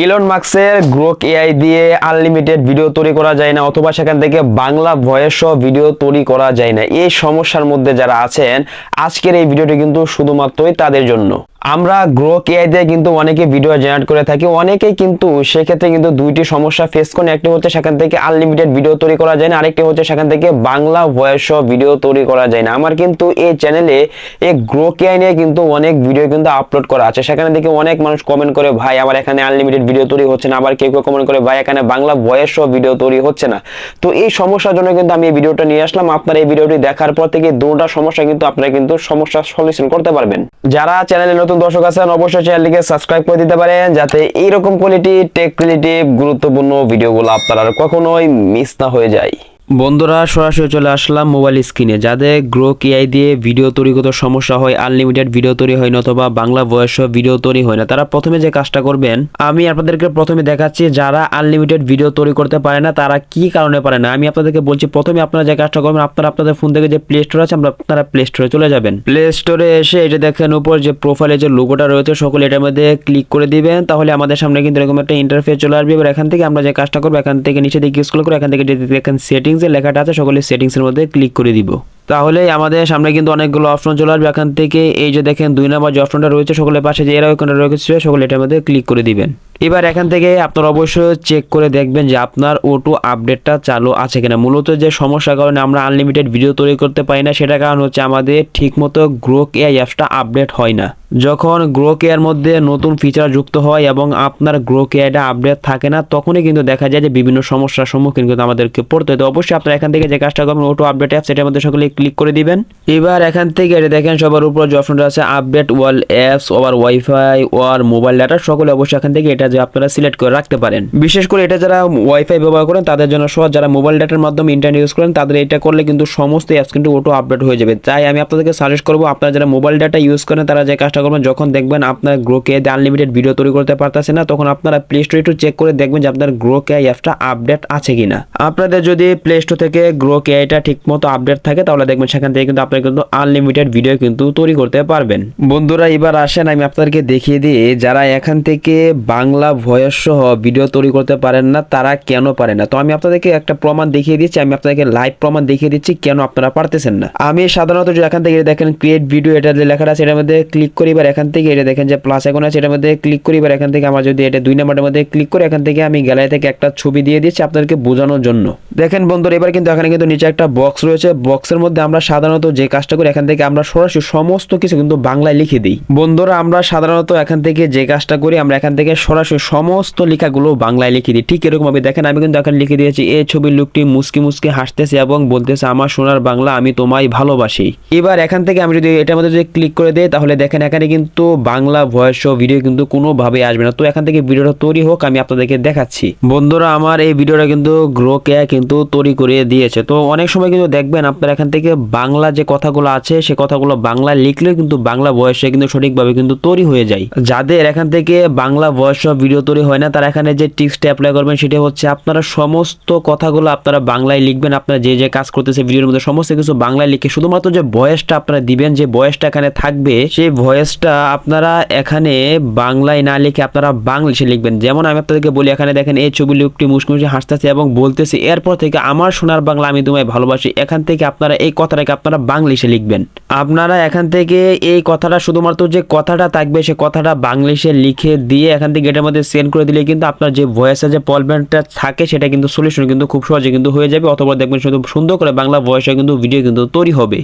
Elon মাস্কের Grok AI দিয়ে unlimited video তৈরি করা যায় না, অথবা সেখান থেকে বাংলা ভয়েস সহ ভিডিও তৈরি করা যায় না। এই সমস্যার মধ্যে যারা আছেন, আজকের এই ভিডিওটি কিন্তু শুধুমাত্রই তাদের জন্য। আমরা গ্রোক এআই দিয়ে কিন্তু অনেকে ভিডিও জেনারেট করে থাকি, অনেকেই কিন্তু সেক্ষেত্রে কিন্তু দুইটি সমস্যা ফেস করেন। একটি হচ্ছে সেখান থেকে আনলিমিটেড ভিডিও তৈরি করা যায় না, আরেকটি হচ্ছে সেখান থেকে বাংলা ভয়েস সহ ভিডিও তৈরি করা যায় না। আমার কিন্তু এই চ্যানেলে এই গ্রোক এআই নিয়ে কিন্তু অনেক ভিডিও কিন্তু আপলোড করা আছে। সেখানে দেখে অনেক মানুষ কমেন্ট করে, ভাই আমার এখানে আনলিমিটেড ভিডিও তৈরি হচ্ছে না। আবার কেউ কেউ কমেন্ট করে, ভাই এখানে বাংলা ভয়েস সহ ভিডিও তৈরি হচ্ছে না। তো এই সমস্যার জন্য কিন্তু আমি এই ভিডিওটা নিয়ে আসলাম। আপনারা এই ভিডিওটি দেখার পর থেকে দুটো সমস্যা কিন্তু আপনারা কিন্তু সমস্যার সলিউশন করতে পারবেন। যারা চ্যানেলে নতুন দর্শক আছেন, অবশ্যই চ্যানেলটিকে সাবস্ক্রাইব করে দিতে পারেন, যাতে এইরকম কোয়ালিটি টেক রিলেটিভ গুরুত্বপূর্ণ ভিডিওগুলো আপনারা কখনোই মিস না হয়ে যায়। বন্ধুরা, সরাসরি চলে আসলাম মোবাইল স্ক্রিনে। যাদের গ্রোক এআই দিয়ে ভিডিও তৈরি করতে সমস্যা হয়, আনলিমিটেড ভিডিও তৈরি হয় না, অথবা বাংলা ভয়েস ভিডিও তৈরি হয় না, তারা প্রথমে যে কাজটা করবেন আমি আপনাদেরকে প্রথমে দেখাচ্ছি। যারা আনলিমিটেড ভিডিও তৈরি করতে পারে না তারা কি কারণে পারে না আমি আপনাদেরকে বলছি। প্রথমে আপনারা যে কাজটা করবেন, আপনাদের ফোন থেকে যে প্লে স্টোর আছে, আপনারা প্লে স্টোরে চলে যাবেন। প্লে স্টোরে এসে এটা দেখেন উপর যে প্রোফাইলে যে লোগোটা রয়েছে, সকলে এটার মধ্যে ক্লিক করে দিবেন। তাহলে আমাদের সামনে কিন্তু এরকম একটা ইন্টারফেস চলে আসবে। এবার এখান থেকে আমরা যে কাজটা করবো, এখান থেকে নিচে দিকে স্ক্রল করে এখান থেকে দেখেন সেটিংস যে লেখাটা আছে, সকলে সেটিংস এর মধ্যে ক্লিক করে দিব। তাহলে আমাদের সামনে কিন্তু অনেকগুলো অপশন চলে আসবে। এখান থেকে এই যে দেখেন 2 নম্বর যে অপশনটা রয়েছে, সকলের পাশে যে এরকম রয়েছে, সকলে এটার মধ্যে ক্লিক করে দিবেন। এবার এখান থেকে আপনারা অবশ্যই চেক করে দেখবেন যে আপনার অটো আপডেটটা চালু আছে কিনা। মূলত যে সমস্যার কারণে আমরা আনলিমিটেড ভিডিও তৈরি করতে পারি না, সেটার কারণ হচ্ছে আমাদের ঠিকমতো গ্রোক এআই অ্যাপসটা আপডেট হয় না। যখন গ্রোক এআইয়ের মধ্যে নতুন ফিচার যুক্ত হয় এবং আপনার গ্রোক এআইটা আপডেট থাকে না, তখনই কিন্তু দেখা যায় যে বিভিন্ন সমস্যার সম্মুখীন কিন্তু আমাদেরকে পড়তে হয়। তো অবশ্যই আপনারা এখান থেকে যে কাজটা করবেন, অটো আপডেট অ্যাপস, এটার মধ্যে সকলে ক্লিক করে দিবেন। এবার এখান থেকে এটা দেখেন সবার উপর যে অপশনটা আছে আপডেট ওয়াল অ্যাপস ওভার ওয়াইফাই ওর মোবাইল ডাটা, সকলে অবশ্যই এখান থেকে এটা যে আপনারা সিলেক্ট করে রাখতে পারেন। বিশেষ করে এটা যারা ওয়াইফাই ব্যবহার করেন তাদের জন্য সহজ, যারা মোবাইল ডাটার মাধ্যমে ইন্টারনেট ইউজ করেন তাদের এটা করলে কিন্তু সমস্ত অ্যাপস কিন্তু অটো আপডেট হয়ে যাবে। তাই আমি আপনাদেরকে সাজেস্ট করবো, আপনারা যারা মোবাইল ডাটা ইউজ করেন তারা যে কাজটা করবেন, যখন দেখবেন আপনার গ্রোক এআই আনলিমিটেড ভিডিও তৈরি করতে পারতেছে না, তখন আপনারা প্লে স্টোরে একটু চেক করে দেখবেন যে আপনার গ্রোক এআই অ্যাপসটা আপডেট আছে কিনা। আপনাদের যদি প্লে স্টোর থেকে গ্রোক এআইটা ঠিকমতো আপডেট থাকে, তাহলে দেখবেন সেখান থেকে কিন্তু আপনারা কিন্তু আনলিমিটেড ভিডিও কিন্তু তৈরি করতে পারবেন। বন্ধুরা, এবার আসেন আমি আপনাদেরকে দেখিয়ে দিই যারা এখান থেকে বাংলা ভয়েস সহ ভিডিও তৈরি করতে পারেন না তারা কেন পারে না। তো আমি আপনাদেরকে একটা প্রমাণ দেখিয়ে দিচ্ছি, আমি আপনাদেরকে লাইভ প্রমাণ দেখিয়ে দিচ্ছি কেন আপনারা পারতেছেন না। আমি সাধারণত যে এখান থেকে দেখেন ক্রিয়েট ভিডিও, এটা যে লেখাটা আছে এটার মধ্যে ক্লিক করি। এবার এখান থেকে এটা দেখেন যে প্লাস এখন আছে, এটার মধ্যে ক্লিক করি। এবার এখান থেকে আমার যদি এটা 2 নম্বরের মধ্যে ক্লিক করে এখান থেকে আমি গ্যালারি থেকে একটা ছবি দিয়ে দিচ্ছি আপনাদেরকে বোঝানোর জন্য। দেখেন বন্ধুরা, এবার কিন্তু এখানে কিন্তু নিচে একটা বক্স রয়েছে, বক্সের মধ্যে আমরা সাধারণত যে কাজটা করি, এখান থেকে আমরা সরাসরি সমস্ত কিছু কিন্তু বাংলায় লিখে দিই। বন্ধুরা, আমরা সাধারণত এখান থেকে যে কাজটা করি, আমরা এখান থেকে সরাসরি সমস্ত লেখাগুলো বাংলায় লিখে দিই। ঠিক এরকম ভাবে দেখেন আমি কিন্তু এখানে লিখে দিয়েছি, এই ছবির লোকটি মুস্কি মুস্কি হাসতেছে এবং বলতেছে আমার সোনার বাংলা আমি তোমায় ভালোবাসি। এবার এখান থেকে আমি যদি এটার মধ্যে যদি ক্লিক করে দিই, তাহলে দেখেন এখানে কিন্তু বাংলা ভয়েস ভিডিও কিন্তু কোনোভাবে আসবে না। তো এখান থেকে ভিডিওটা তৈরি হোক, আমি আপনাদেরকে দেখাচ্ছি। বন্ধুরা, আমার এই ভিডিওটা কিন্তু গ্রোক এআই কিন্তু তৈরি করে দিয়েছে। তো অনেক সময় কিন্তু দেখবেন আপনার এখান থেকে বাংলা যে কথাগুলো আছে সে কথাগুলো বাংলায় লিখলে কিন্তু বাংলা ভয়েসে কিন্তু সঠিকভাবে কিন্তু তৈরি হয়ে যায়। যাদের এখান থেকে বাংলা ভয়েস ভিডিও তৈরি হয় না, তারা এখানে যে টিপসটা অ্যাপ্লাই করবেন সেটা হচ্ছে আপনারা সমস্ত কথাগুলো আপনারা বাংলায় লিখবেন। আপনারা যে যে কাজ করতেছে ভিডিওর মধ্যে সমস্ত কিছু বাংলায় লিখে শুধুমাত্র যে ভয়েসটা আপনারা দিবেন, যে ভয়েসটা এখানে থাকবে, সেই ভয়েসটা আপনারা এখানে বাংলায় না লিখে আপনারা বাংলিশে লিখবেন। যেমন আমি আপনাদেরকে বলি, এখানে দেখেন এই ছবি লোকটি মুসকি হাসতেছে এবং বলতেছে এরপর থেকে আমার সোনার বাংলা আমি তোমায় ভালোবাসি। এখান থেকে আপনারা এই কথাটাকে আপনারা বাংলিশে লিখবেন। আপনারা এখান থেকে এই কথাটা শুধুমাত্র যে কথাটা থাকবে সে কথাটা বাংলিশে লিখে দিয়ে এখান থেকে এটার মধ্যে সেন্ড করে দিলে কিন্তু আপনার যে ভয়েসের যে প্রবলেমটা থাকে সেটা কিন্তু সলিউশন কিন্তু খুব সহজে কিন্তু হয়ে যাবে। অথবা দেখবেন শুধু সুন্দর করে বাংলা ভয়েসে কিন্তু ভিডিও কিন্তু তৈরি হবে।